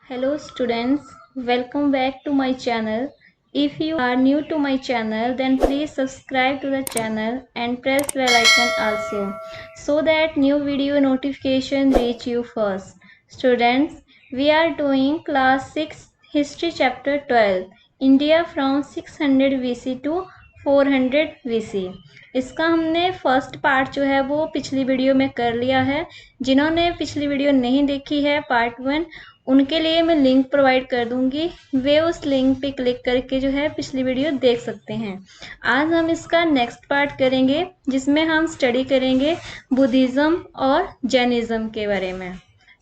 Hello students, welcome back to my channel. If you are new to my channel, then please subscribe to the channel and press bell icon also so that new video notification reach you first. Students, we are doing class 6 history chapter 12 India from 600 BC to 400 BC। इसका हमने first part जो है वो पिछली video में कर लिया है। जिन्होंने पिछली वीडियो नहीं देखी है पार्ट 1, उनके लिए मैं लिंक प्रोवाइड कर दूंगी, वे उस लिंक पे क्लिक करके जो है पिछली वीडियो देख सकते हैं। आज हम इसका नेक्स्ट पार्ट करेंगे जिसमें हम स्टडी करेंगे बुद्धिज्म और जैनिज्म के बारे में।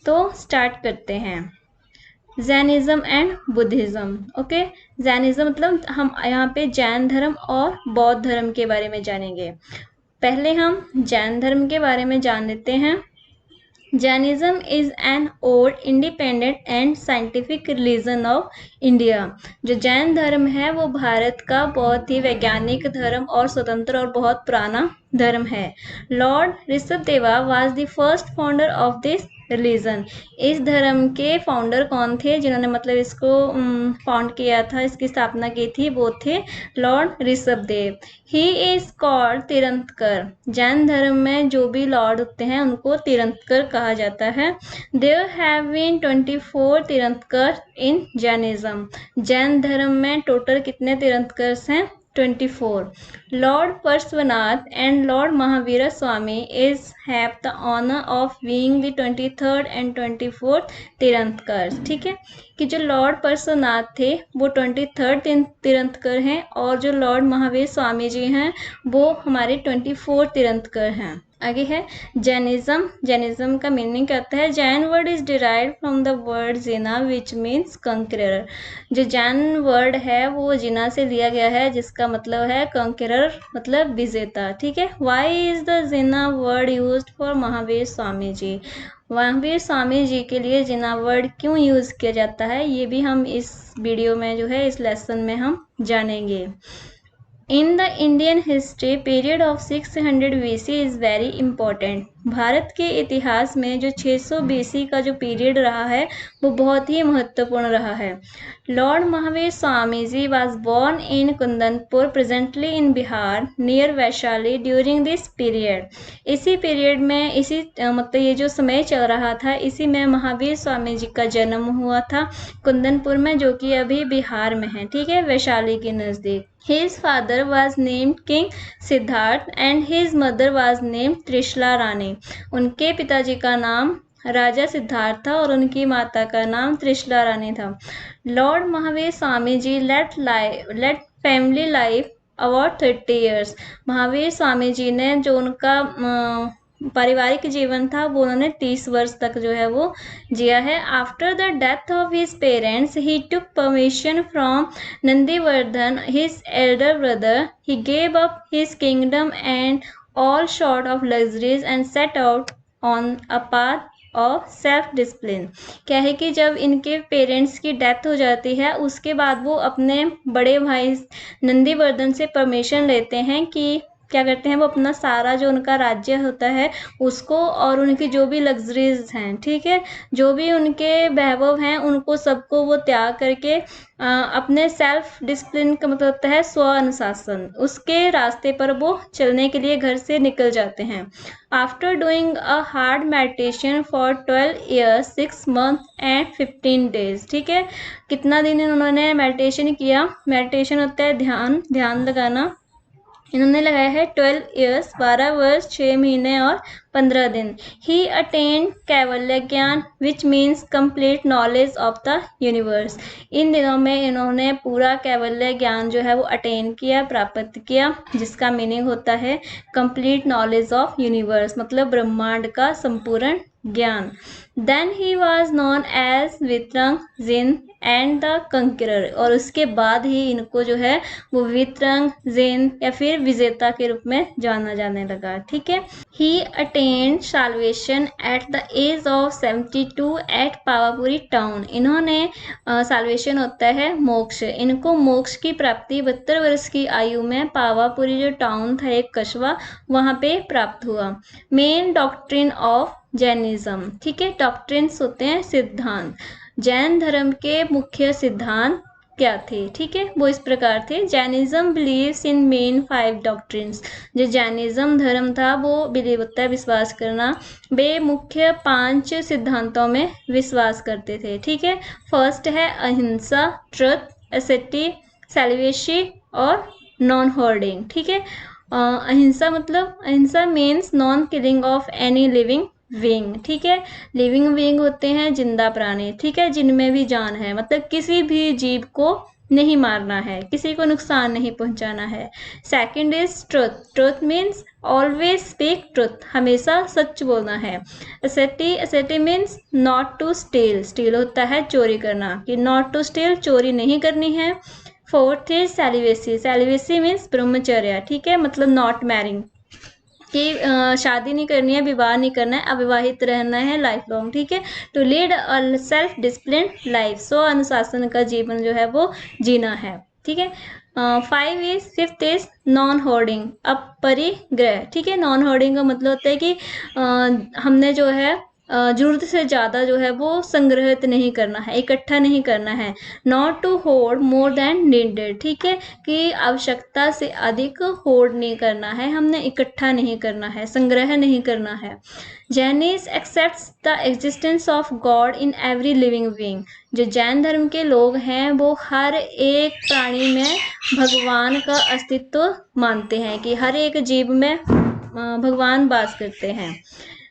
तो स्टार्ट करते हैं। Jainism and Buddhism. Okay, Jainism मतलब हम यहाँ पे जैन धर्म और बौद्ध धर्म के बारे में जानेंगे। पहले हम जैन धर्म के बारे में जान लेते हैं। Jainism is an old independent and scientific religion of India. जो जैन धर्म है वो भारत का बहुत ही वैज्ञानिक धर्म और स्वतंत्र और बहुत पुराना धर्म है। Lord Rishabhadeva was the first founder of this religion. इस धर्म के फाउंडर कौन थे जिन्होंने मतलब इसको फाउंड किया था, इसकी स्थापना की थी? वो थे Lord Rishabhdev. He is called तीर्थंकर। जैन धर्म में जो भी लॉर्ड होते हैं उनको तीर्थंकर कहा जाता है। देयर हैव बीन 24 तीर्थंकर इन जैनिज्म। जैन धर्म में टोटल कितने तीर्थंकर हैं? 24. Lord Parshvanath and Lord Mahavira Swami is have the honor of being the 23rd and 24th तीर्थंकर। ठीक है कि जो लॉर्ड परशुनाथ थे वो 23rd तीर्थंकर हैं और जो लॉर्ड महावीर स्वामी जी हैं वो हमारे 24 तीर्थंकर हैं। आगे है जैनिज्म। जैनिज्म का मीनिंग क्या होता है? Jain word is derived from the word Jina which means conqueror. जो जैन वर्ड है वो जिना से लिया गया है जिसका मतलब है कंकरर, मतलब विजेता। ठीक है। Why is the Jina word used for Mahavir Swami ji? Mahavir Swami ji के लिए जिना वर्ड क्यों यूज किया जाता है ये भी हम इस वीडियो में जो है इस लेसन में हम जानेंगे। In the Indian history period of 600 BC is very important. Bharat के इतिहास में जो 600 BC का जो पीरियड रहा है वो बहुत ही महत्वपूर्ण रहा है। Lord Mahavir Swami ji was born in Kundanpur presently in Bihar near Vaishali during this period. इसी पीरियड में मतलब ये जो समय चल रहा था इसी में महावीर स्वामी जी का जन्म हुआ था कुंदनपुर में, जो कि अभी बिहार में है। ठीक है, वैशाली के नज़दीक। His father was named King Siddharth and his mother was named Trishala रानी। उनके पिताजी का नाम राजा सिद्धार्थ था और उनकी माता का नाम त्रिशला रानी था। Lord Mahavir Swami ji led family life about 30 years। Mahavir Swami ji ने जो उनका पारिवारिक जीवन था वो उन्होंने 30 वर्ष तक जो है वो जिया है। After the death of his parents he took permission from Nandivardhan his Elder brother. He gave up his kingdom and all short of luxuries and set out on a path of self discipline. क्या है कि जब इनके parents की death हो जाती है उसके बाद वो अपने बड़े भाई नंदीवर्धन से परमिशन लेते हैं कि क्या करते हैं वो अपना सारा जो उनका राज्य होता है उसको और उनकी जो भी लग्जरीज हैं, ठीक है, जो भी उनके वैभव हैं उनको सबको वो त्याग करके अपने सेल्फ डिसिप्लिन का मतलब होता है स्व अनुशासन, उसके रास्ते पर वो चलने के लिए घर से निकल जाते हैं। After doing a hard meditation for 12 years 6 months and 15 days। ठीक है, कितना दिन उन्होंने मेडिटेशन किया? मेडिटेशन होता है ध्यान लगाना। इन्होंने लगाया है 12 years 12 वर्ष 6 महीने और 15 दिन। ही attained kaivalya gyan which means complete knowledge of the universe. इन दिनों में इन्होंने पूरा कैवल्य ज्ञान जो है वो अटेन किया, प्राप्त किया, जिसका मीनिंग होता है कंप्लीट नॉलेज ऑफ यूनिवर्स, मतलब ब्रह्मांड का संपूर्ण ज्ञान। Then he was known as Vitranga Jin and the conqueror. और उसके बाद ही इनको जो है वो वित्रंग जिन या फिर विजेता के रूप में जाना जाने लगा। ठीक है। He attained salvation at the age of 72 at Pawapuri town. इन्होंने साल्वेशन होता है मोक्ष, इनको मोक्ष की प्राप्ति 72 वर्ष की आयु में पावापुरी जो टाउन था एक कस्बा वहाँ पे प्राप्त हुआ। Main doctrine of Jainism. ठीक है, डॉक्ट्रिन्स होते हैं सिद्धांत। जैन धर्म के मुख्य सिद्धांत क्या थे? ठीक है, वो इस प्रकार थे। Jainism believes in main 5 doctrines. जो जैनिज्म धर्म था वो बिलीव होता है विश्वास करना, वे मुख्य 5 सिद्धांतों में विश्वास करते थे। ठीक है, फर्स्ट है अहिंसा, ट्रुथ, एसेटी, सेलिवेसी और नॉन होर्डिंग। ठीक है, अहिंसा मतलब अहिंसा means non killing of any living being. ठीक है, लिविंग बीइंग होते हैं जिंदा प्राणी, ठीक है, जिनमें भी जान है, मतलब किसी भी जीव को नहीं मारना है, किसी को नुकसान नहीं पहुंचाना है। Second is truth. Truth means always speak truth, हमेशा सच बोलना है। Asteya means not to steal. Steal होता है चोरी करना, कि नॉट टू स्टील, चोरी नहीं करनी है। Fourth is celibacy. Celibacy means brahmacharya. ठीक है, मतलब नॉट मैरिंग, कि शादी नहीं करनी है, विवाह नहीं करना है, अविवाहित रहना है लाइफ लॉन्ग। ठीक है, to lead a self discipline life, so अनुशासन का जीवन जो है वो जीना है। ठीक है, फिफ्थ इज नॉन होर्डिंग, अपरिग्रह। ठीक है, नॉन होर्डिंग का मतलब होता है कि हमने जो है जरूरत से ज़्यादा जो है वो संग्रहित नहीं करना है, इकट्ठा नहीं करना है। Not to hoard more than needed. ठीक है, कि आवश्यकता से अधिक होर्ड नहीं करना है, हमने इकट्ठा नहीं करना है, संग्रह नहीं करना है। Jains accepts the existence of God in every living being. जो जैन धर्म के लोग हैं वो हर एक प्राणी में भगवान का अस्तित्व मानते हैं, कि हर एक जीव में भगवान वास करते हैं।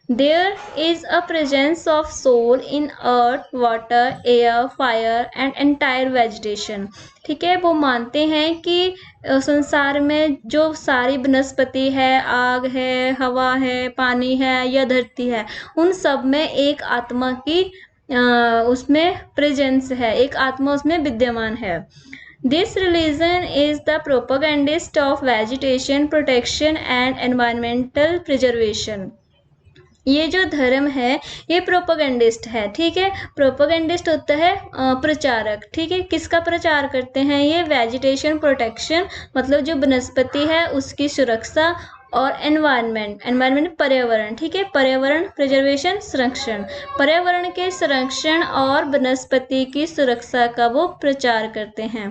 There is a presence of soul in earth, water, air, fire and entire vegetation. ठीक है, वो मानते हैं कि संसार में जो सारी वनस्पति है, आग है, हवा है, पानी है या धरती है, उन सब में एक आत्मा की उसमें प्रेजेंस है, एक आत्मा उसमें विद्यमान है। This religion is the propagandist of vegetation protection and environmental preservation. ये जो धर्म है ये प्रोपेगेंडिस्ट है। ठीक है, प्रोपेगेंडिस्ट होता है प्रचारक। ठीक है, किसका प्रचार करते हैं ये? वेजिटेशन प्रोटेक्शन, मतलब जो वनस्पति है उसकी सुरक्षा, और एनवायरनमेंट पर्यावरण। ठीक है, पर्यावरण प्रिजर्वेशन, संरक्षण, पर्यावरण के संरक्षण और वनस्पति की सुरक्षा का वो प्रचार करते हैं।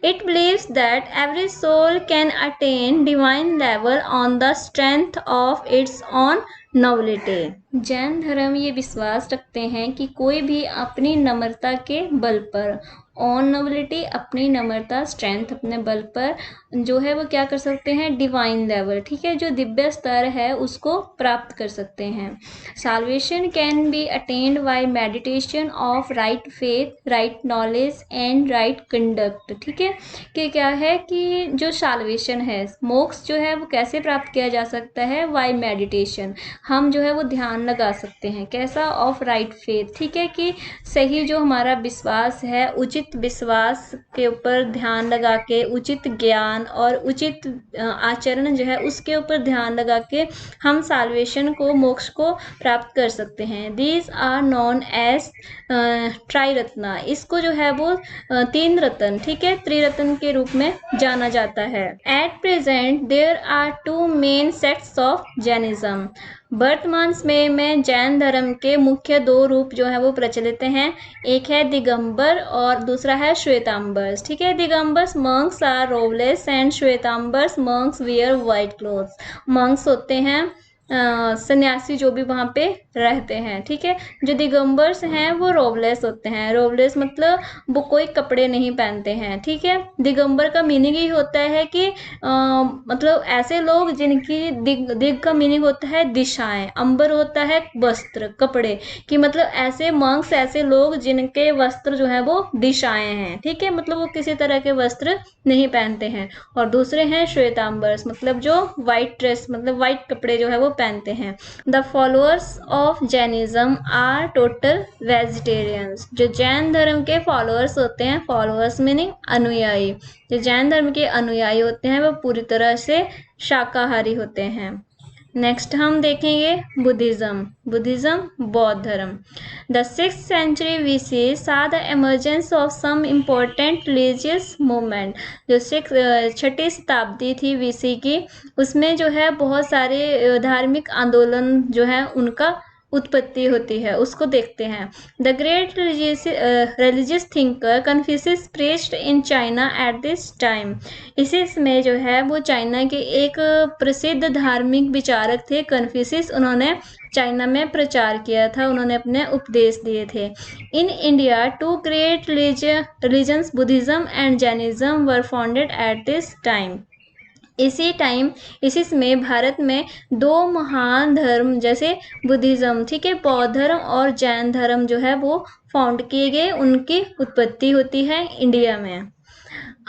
It believes that every soul can attain divine level on the strength of its own nobility. Jain धर्म ये विश्वास रखते हैं कि कोई भी अपनी नम्रता के बल पर, ऑन नॉबिलिटी, अपनी नम्रता, स्ट्रेंथ, अपने बल पर जो है वो क्या कर सकते हैं? Divine level. ठीक है, जो दिव्य स्तर है उसको प्राप्त कर सकते हैं। Salvation can be attained by meditation of right faith, right knowledge and right conduct. ठीक है, कि क्या है कि जो साल्वेशन है, मोक्ष जो है वो कैसे प्राप्त किया जा सकता है? बाय मेडिटेशन, हम जो है वो ध्यान लगा सकते हैं। कैसा? Of right faith. ठीक है, कि सही जो हमारा विश्वास है, उचित विश्वास के ऊपर ध्यान लगा के, उचित ज्ञान और उचित आचरण जो है उसके ऊपर ध्यान लगा के हम साल्वेशन को, मोक्ष को प्राप्त कर सकते हैं। These are known as Triratna, इसको जो है वो 3 रत्न, ठीक है, त्रिरत्न के रूप में जाना जाता है। At present there are 2 main sects of Jainism. वर्तमान समय में जैन धर्म के मुख्य 2 रूप जो है वो प्रचलित हैं। एक है दिगंबर और दूसरा है श्वेतांबर्स। ठीक है, Digambars monks are robeless and Shvetambars monks wear white clothes. Monks होते हैं सन्यासी जो भी वहाँ पे रहते हैं। ठीक है, जो दिगंबर्स हैं वो रोबलेस होते हैं। रोबलेस मतलब वो कोई कपड़े नहीं पहनते हैं। ठीक है, दिगंबर का मीनिंग ही होता है कि मतलब ऐसे लोग जिनकी दिग का मीनिंग होता है दिशाएं, अंबर होता है वस्त्र, कपड़े, कि मतलब ऐसे मंक्स, ऐसे लोग जिनके वस्त्र जो है वो दिशाएं हैं। ठीक है, मतलब वो किसी तरह के वस्त्र नहीं पहनते हैं। और दूसरे हैं श्वेतांबर्स, मतलब जो व्हाइट ड्रेस, मतलब व्हाइट कपड़े जो है वो पहनते हैं। The followers of Jainism are total vegetarians. जो जैन धर्म के फॉलोअर्स होते हैं, फॉलोअर्स मीनिंग अनुयायी, जो जैन धर्म के अनुयायी होते हैं वो पूरी तरह से शाकाहारी होते हैं। नेक्स्ट हम देखेंगे बुद्धिज्म। बुद्धिज्म बौद्ध धर्म। The 6th century BC saw the emergence of some important religious movement। जो 6ठी शताब्दी थी BC की, उसमें जो है बहुत सारे धार्मिक आंदोलन जो है उनका उत्पत्ति होती है उसको देखते हैं। The great religious thinker Confucius preached in China eight this time. इसी समय जो है वो चाइना के एक प्रसिद्ध धार्मिक विचारक थे कन्फ्यूशियस, उन्होंने चाइना में प्रचार किया था, उन्होंने अपने उपदेश दिए थे। In India two great religions Buddhism and Jainism were founded at this time. इसी समय भारत में दो महान धर्म जैसे बुद्धिज्म, ठीक है, बौद्ध धर्म और जैन धर्म जो है वो फाउंड किए गए, उनकी उत्पत्ति होती है इंडिया में।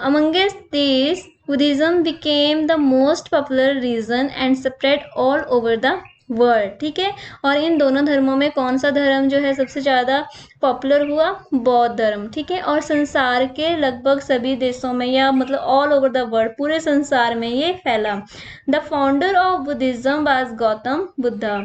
Amongst these, Buddhism became the most popular religion and spread all over the world, ठीक है। और इन दोनों धर्मों में कौन सा धर्म जो है सबसे ज़्यादा पॉपुलर हुआ? बौद्ध धर्म, ठीक है। और संसार के लगभग सभी देशों में, या मतलब ऑल ओवर द वर्ल्ड, पूरे संसार में ये फैला। The founder of Buddhism was Gautam Buddha.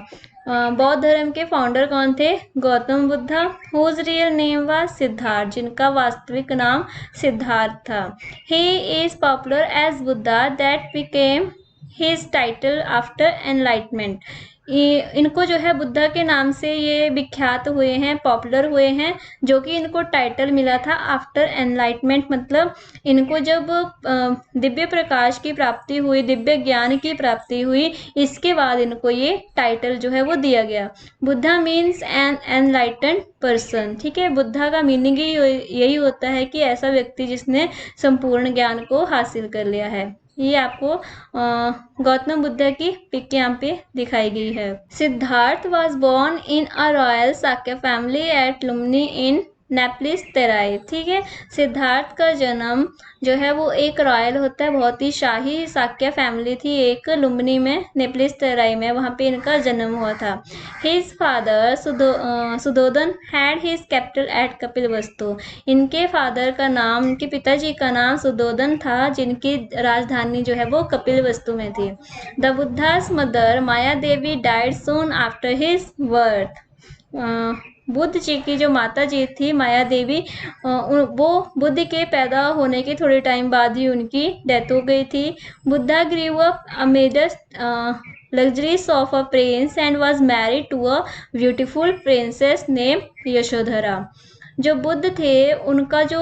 बौद्ध धर्म के फाउंडर कौन थे? Gautam Buddha. Whose real name was Siddhartha, जिनका वास्तविक नाम सिद्धार्थ था। He is popular as Buddha that became his title after enlightenment. इनको जो है बुद्धा के नाम से ये विख्यात हुए हैं, पॉपुलर हुए हैं, जो कि इनको टाइटल मिला था आफ्टर एनलाइटमेंट, मतलब इनको जब दिव्य प्रकाश की प्राप्ति हुई, दिव्य ज्ञान की प्राप्ति हुई, इसके बाद इनको ये टाइटल जो है वो दिया गया। Buddha means an enlightened person, ठीक है। बुद्धा का मीनिंग ही यही होता है कि ऐसा व्यक्ति जिसने संपूर्ण ज्ञान को हासिल कर लिया है। ये आपको गौतम बुद्ध की पिक यहाँ पे दिखाई गई है। Siddhartha was born in a royal Sakya family at Lumbini in Nepalese Terai, ठीक है। सिद्धार्थ का जन्म जो है वो एक रॉयल होता है, बहुत ही शाही साक्य फैमिली थी एक, लुम्बिनी में, नेपलिस तेराई में, वहाँ पे इनका जन्म हुआ था। His father Suddhodana had his capital at Kapilavastu. इनके फादर का नाम, इनके पिताजी का नाम सुधोधन था, जिनकी राजधानी जो है वो कपिलवस्तु में थी। The Buddha's mother Maya Devi died soon after his birth. Buddha ji की जो माता जी थी माया देवी, वो बुद्ध के पैदा होने के थोड़े टाइम बाद ही उनकी डेथ हो गई थी। Buddha grew up amidst luxuries of a prince and was married to a beautiful princess named Yashodhara. जो बुद्ध थे उनका जो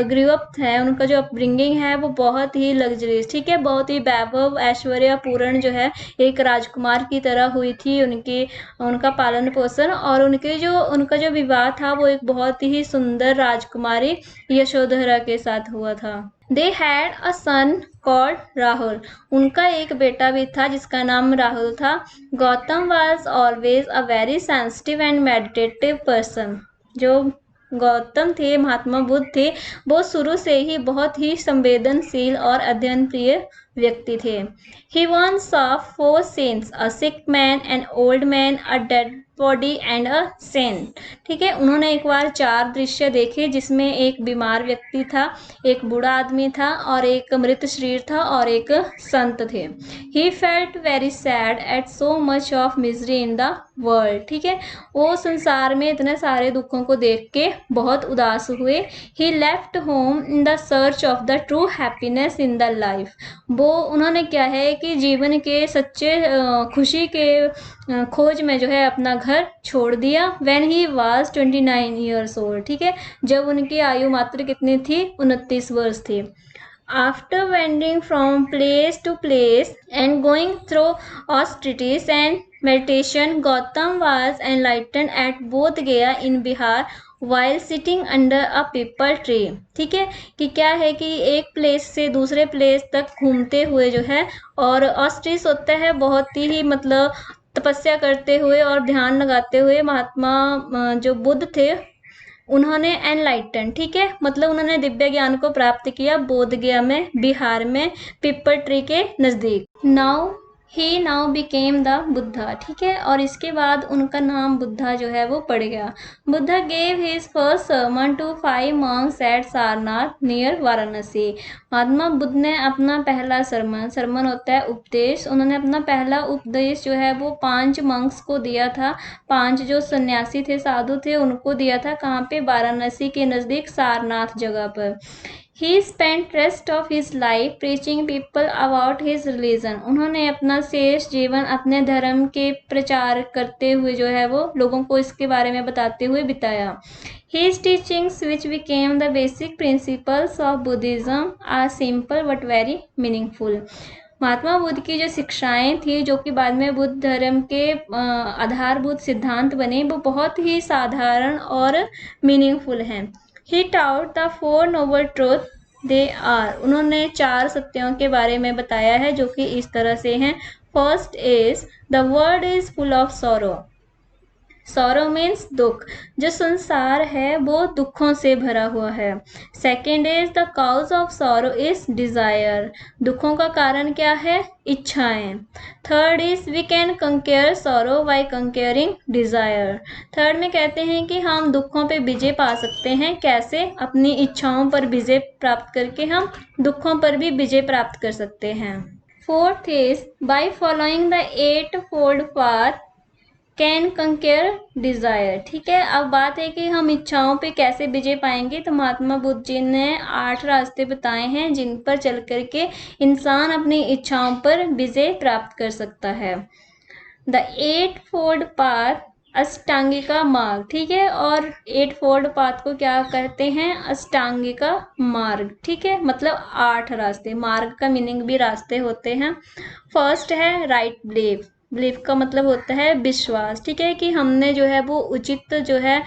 ग्रीव अप है, उनका जो अपब्रिंगिंग है वो बहुत ही लग्जरीज, ठीक है, बहुत ही वैभव ऐश्वर्य पूर्ण जो है एक राजकुमार की तरह हुई थी उनका पालन पोषण। और उनका जो विवाह था वो एक बहुत ही सुंदर राजकुमारी यशोधरा के साथ हुआ था। They had a son called Rahul. उनका एक बेटा भी था जिसका नाम राहुल था। Gautam was always a very sensitive and meditative person. जो गौतम थे, महात्मा बुद्ध थे, वो शुरू से ही बहुत ही संवेदनशील और अध्ययन प्रिय व्यक्ति थे। He once saw 4 saints, a sick man, an old man, a dead body and a saint, ठीक है। उन्होंने एक बार 4 दृश्य देखे जिसमें एक बीमार व्यक्ति था, एक बूढ़ा आदमी था और एक मृत शरीर था और एक संत थे। He felt very sad at so much of misery in the world, ठीक है। वो संसार में इतने सारे दुखों को देख के बहुत उदास हुए। He left home in the search of the true happiness in the life। वो उन्होंने क्या है कि जीवन के सच्चे खुशी के खोज में जो है अपना घर छोड़ दिया। When he was 29 years old, ठीक है, जब उनकी आयु मात्र कितनी थी? 29 वर्ष थी। After wandering from place to place and going through austerities and meditation, Gautam was enlightened at Bodh Gaya in Bihar while sitting under a pipal tree, ठीक है। कि क्या है कि एक प्लेस से दूसरे प्लेस तक घूमते हुए जो है, और ऑस्ट्रिस होता है बहुत ही मतलब तपस्या करते हुए और ध्यान लगाते हुए महात्मा जो बुद्ध थे उन्होंने एनलाइटन, ठीक है, मतलब उन्होंने दिव्य ज्ञान को प्राप्त किया बोध गया में, बिहार में, पिपल ट्री के नजदीक। नाउ बिकेम द बुद्धा, ठीक है, और इसके बाद उनका नाम बुद्धा जो है वो पड़ गया। Buddha gave his first sermon to 5 monks at Sarnath near Varanasi. Mahatma Buddha ने अपना पहला सरमन होता है उपदेश, उन्होंने अपना पहला उपदेश जो है वो 5 मंक्स को दिया था। 5 जो सन्यासी थे, साधु थे, उनको दिया था। कहाँ पे? वाराणसी के नज़दीक सारनाथ जगह पर। ही spent rest of his life preaching people about his religion. उन्होंने अपना शेष जीवन अपने धर्म के प्रचार करते हुए जो है वो लोगों को इसके बारे में बताते हुए बिताया। His teachings, which became the basic principles of Buddhism, are simple but very meaningful. महात्मा बुद्ध की जो शिक्षाएं थी जो कि बाद में बुद्ध धर्म के आधारभूत सिद्धांत बने, वो बहुत ही साधारण और मीनिंगफुल हैं। He taught the four noble truths. They are, उन्होंने 4 सत्यों के बारे में बताया है जो कि इस तरह से हैं। First is, the world is full of sorrow. Sorrow means दुख। जो संसार है वो दुखों से भरा हुआ है। Second is the cause of sorrow is desire. दुखों का कारण क्या है? इच्छाएं। Third is we can conquer sorrow by conquering desire. Third में कहते हैं कि हम दुखों पे विजय पा सकते हैं। कैसे? अपनी इच्छाओं पर विजय प्राप्त करके हम दुखों पर भी विजय प्राप्त कर सकते हैं। Fourth is by following the 8 fold path can conquer desire. ठीक है, अब बात है कि हम इच्छाओं पे कैसे विजय पाएंगे। तो महात्मा बुद्ध जी ने 8 रास्ते बताए हैं जिन पर चल करके इंसान अपनी इच्छाओं पर विजय प्राप्त कर सकता है। द 8 फोल्ड पाथ, अष्टांगिका मार्ग। ठीक है, और 8 फोल्ड पाथ को क्या कहते हैं? अष्टांगिका मार्ग। ठीक है, मतलब 8 रास्ते। मार्ग का मीनिंग भी रास्ते होते हैं। फर्स्ट है राइट बिलीफ। बिलीफ का मतलब होता है विश्वास। ठीक है, कि हमने जो है वो उचित जो है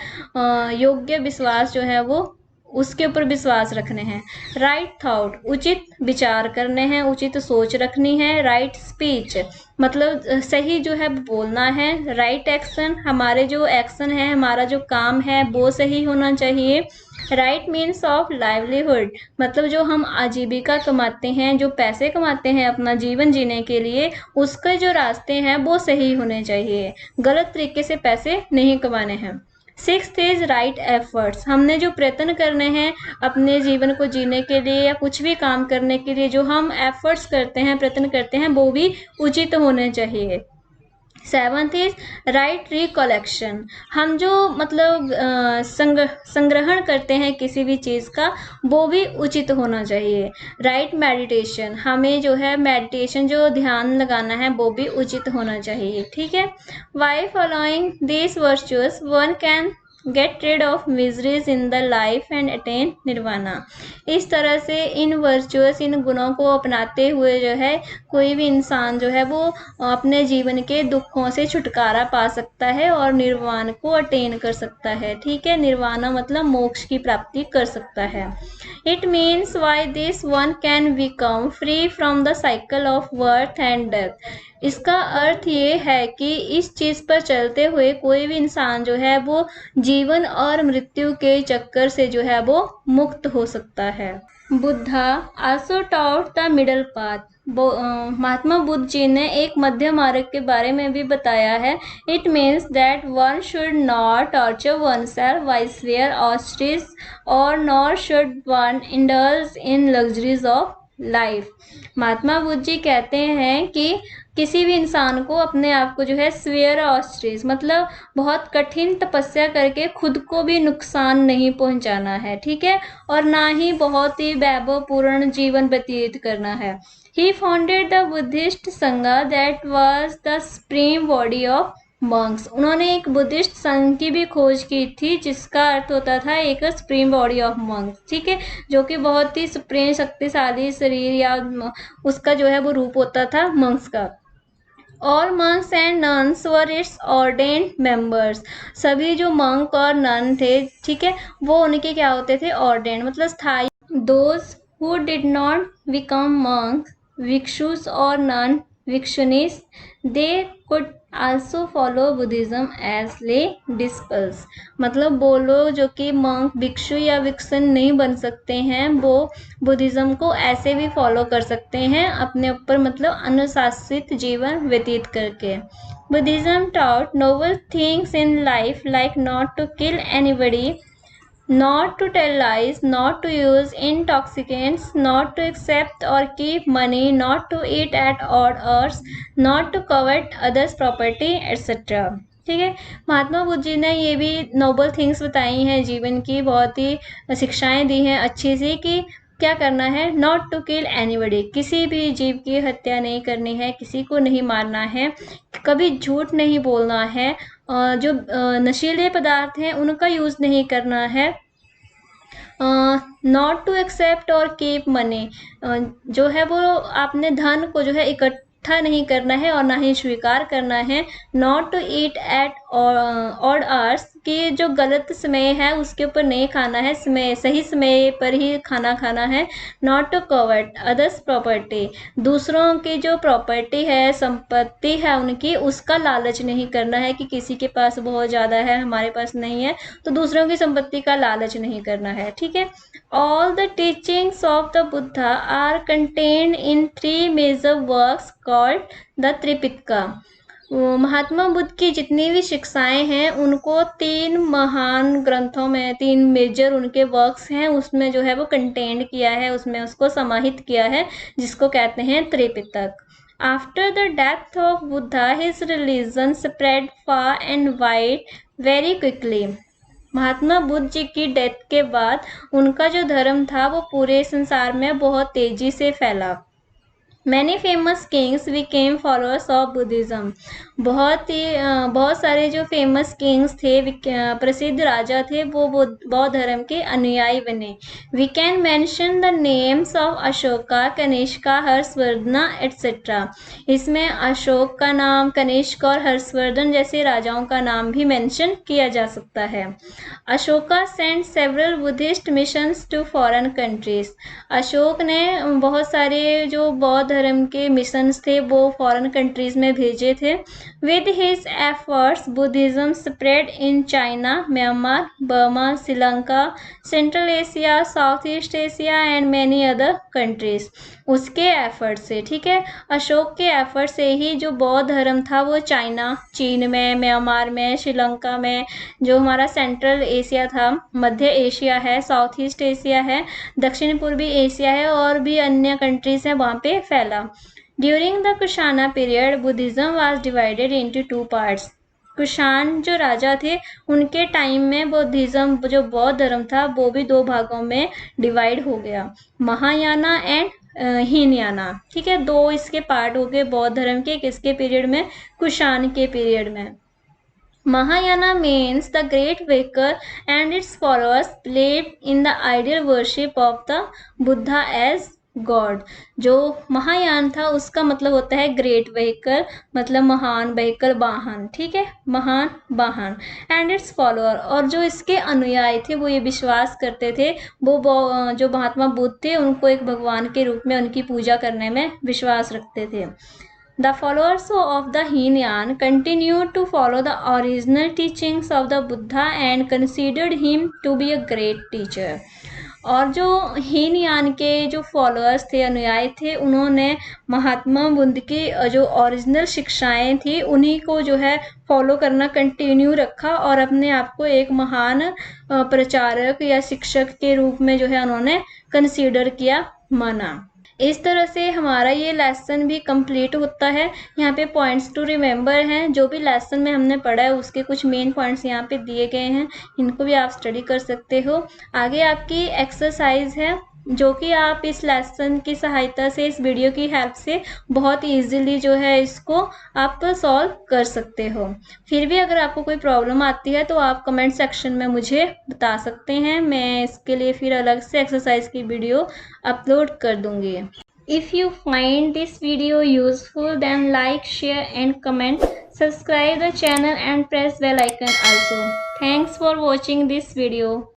योग्य विश्वास जो है वो उसके ऊपर विश्वास रखने हैं। राइट थॉट, उचित विचार करने हैं, उचित सोच रखनी है। राइट स्पीच, मतलब सही जो है बोलना है। राइट एक्शन, हमारे जो एक्शन है, हमारा जो काम है वो सही होना चाहिए। राइट मीन्स ऑफ लाइवलीहुड, मतलब जो हम आजीविका कमाते हैं, जो पैसे कमाते हैं अपना जीवन जीने के लिए, उसके जो रास्ते हैं वो सही होने चाहिए। गलत तरीके से पैसे नहीं कमाने हैं। सिक्स्थ इज राइट एफर्ट्स, हमने जो प्रयत्न करने हैं अपने जीवन को जीने के लिए या कुछ भी काम करने के लिए, जो हम एफर्ट्स करते हैं, प्रयत्न करते हैं, वो भी उचित होने चाहिए। सेवंथ इज राइट रिकलेक्शन, हम जो मतलब संग्रहण करते हैं किसी भी चीज़ का, वो भी उचित होना चाहिए। राइट मेडिटेशन, हमें जो है मेडिटेशन जो ध्यान लगाना है वो भी उचित होना चाहिए। ठीक है, by following this virtuous one can get rid of miseries in the life and attain nirvana. इस तरह से इन वर्चुअस, इन गुणों को अपनाते हुए जो है कोई भी इंसान जो है वो अपने जीवन के दुखों से छुटकारा पा सकता है और निर्वाण को अटेन कर सकता है। ठीक है, निर्वाणा मतलब मोक्ष की प्राप्ति कर सकता है। It means why this one can become free from the cycle of birth and death. इसका अर्थ ये है कि इस चीज पर चलते हुए कोई भी इंसान जो है वो जीवन और मृत्यु के चक्कर से जो है वो मुक्त हो सकता है। Buddha also taught the middle path. Mahatma Buddha ji ने एक मध्य मार्ग के बारे में भी बताया है। It means that one should not torture one self by severe austerities और nor should one indulge in luxuries of life. Mahatma Buddha ji कहते हैं कि किसी भी इंसान को अपने आप को जो है स्वेयर ऑस्ट्रिच मतलब बहुत कठिन तपस्या करके खुद को भी नुकसान नहीं पहुंचाना है। ठीक है, और ना ही बहुत ही वैभवपूर्ण जीवन व्यतीत करना है। He founded the Buddhist Sangha that was the supreme body of monks. उन्होंने एक बुद्धिस्ट संघ की भी खोज की थी जिसका अर्थ होता था एक सुप्रीम बॉडी ऑफ मंक्स। ठीक है, जो कि बहुत ही सुप्रीम शक्तिशाली शरीर या उसका जो है वो रूप होता था मंक्स का। All monks and nuns were its ordained members. सभी जो मंक और नन थे, ठीक है, वो उनके क्या होते थे? ordained मतलब स्थायी। Those who did not become monks, bhikshus और none भिक्षुनीस, they could also follow Buddhism as lay disciples. मतलब वो लोग जो कि मंक, भिक्षु या भिक्षुन नहीं बन सकते हैं, वो बुद्धिज्म को ऐसे भी फॉलो कर सकते हैं अपने ऊपर मतलब अनुशासित जीवन व्यतीत करके। Buddhism taught noble things in life like not to kill anybody, not to tell lies, not to use intoxicants, not to accept or keep money, not to eat at odd hours, not to covet others' property, etc. ठीक है, महात्मा बुद्ध जी ने ये भी Nobel things बताई हैं जीवन की, बहुत ही शिक्षाएं दी हैं अच्छी सी कि क्या करना है, नॉट टू किल एनीबडी, किसी भी जीव की हत्या नहीं करनी है, किसी को नहीं मारना है, कभी झूठ नहीं बोलना है, जो नशीले पदार्थ हैं उनका यूज नहीं करना है, नॉट टू एक्सेप्ट और कीप मनी, जो है वो आपने धन को जो है इकट्ठा नहीं करना है और ना ही स्वीकार करना है, not to eat at odd hours, कि जो गलत समय है उसके ऊपर नहीं खाना है, समय सही समय पर ही खाना खाना है, not to covet others property, दूसरों की जो प्रॉपर्टी है, संपत्ति है उनकी, उसका लालच नहीं करना है कि किसी के पास बहुत ज़्यादा है हमारे पास नहीं है, तो दूसरों की संपत्ति का लालच नहीं करना है, ठीक है। All the teachings of the Buddha are contained in 3 major works called the Tripitaka, Mahatma Buddha की जितनी भी शिक्षाएं हैं उनको 3 महान ग्रंथों में, 3 मेजर उनके वर्क्स हैं उसमें जो है वो कंटेंड किया है, उसमें उसको समाहित किया है, जिसको कहते हैं Tripitak. After the death of Buddha his religion spread far and wide very quickly, Mahatma Buddha ji की डेथ के बाद उनका जो धर्म था वो पूरे संसार में बहुत तेजी से फैला। Many famous Kings became followers of Buddhism, बहुत सारे जो फेमस किंग्स थे, प्रसिद्ध राजा थे, वो बौद्ध धर्म के अनुयायी बने। We can mention the names of Ashoka, Kanishka, Harshavardhan etcetera, इसमें अशोक का नाम, कनिष्क और हर्षवर्धन जैसे राजाओं का नाम भी मेंशन किया जा सकता है। Ashoka sent several Buddhist missions to foreign countries, Ashok ने बहुत सारे जो बौद्ध धर्म के मिशंस थे वो फॉरेन कंट्रीज में भेजे थे। With his efforts Buddhism spread in China, Myanmar, Burma, Sri Lanka, central Asia, south east Asia and many other countries, उसके एफर्ट से, ठीक है, अशोक के एफर्ट से ही जो बौद्ध धर्म था वो चाइना, चीन में, म्यांमार में, श्रीलंका में, जो हमारा सेंट्रल एशिया था, मध्य एशिया है, साउथ ईस्ट एशिया है, दक्षिण पूर्वी एशिया है और भी अन्य कंट्रीज हैं, वहाँ पे फैला। During the Kushana period Buddhism was divided into 2 parts, Kushan जो राजा थे उनके टाइम में बुद्धिज्म जो बौद्ध धर्म था वो भी 2 भागों में डिवाइड हो गया, महायाना एंड हीनयाना, ठीक है, 2 इसके पार्ट हो गए बौद्ध धर्म के, किसके पीरियड में, कुशान के पीरियड में। Mahayana means the great waker and its followers believed in the ideal worship of the Buddha as God, जो महायान था उसका मतलब होता है ग्रेट वेहिकल, मतलब महान वेहिकल, वाहन, ठीक है, महान वाहन, एंड इट्स फॉलोअर, और जो इसके अनुयायी थे वो ये विश्वास करते थे, वो जो महात्मा बुद्ध थे उनको एक भगवान के रूप में उनकी पूजा करने में विश्वास रखते थे। The followers of the Hinayan continued to follow the original teachings of the Buddha and considered him to be a great teacher. और जो हीनयान के जो फॉलोअर्स थे, अनुयायी थे, उन्होंने महात्मा बुद्ध की जो ओरिजिनल शिक्षाएं थी उन्हीं को जो है फॉलो करना कंटिन्यू रखा और अपने आप को एक महान प्रचारक या शिक्षक के रूप में जो है उन्होंने कंसीडर किया, माना। इस तरह से हमारा ये लेसन भी कंप्लीट होता है। यहाँ पे पॉइंट्स टू रिमेंबर हैं, जो भी लेसन में हमने पढ़ा है उसके कुछ मेन पॉइंट्स यहाँ पे दिए गए हैं, इनको भी आप स्टडी कर सकते हो। आगे आपकी एक्सरसाइज है जो कि आप इस लेसन की सहायता से, इस वीडियो की हेल्प से बहुत इजीली जो है इसको आप सॉल्व कर सकते हो। फिर भी अगर आपको कोई प्रॉब्लम आती है तो आप कमेंट सेक्शन में मुझे बता सकते हैं, मैं इसके लिए फिर अलग से एक्सरसाइज की वीडियो अपलोड कर दूंगी। If you find this video useful then like, share and comment. Subscribe the channel and press bell icon also. Thanks for watching this video.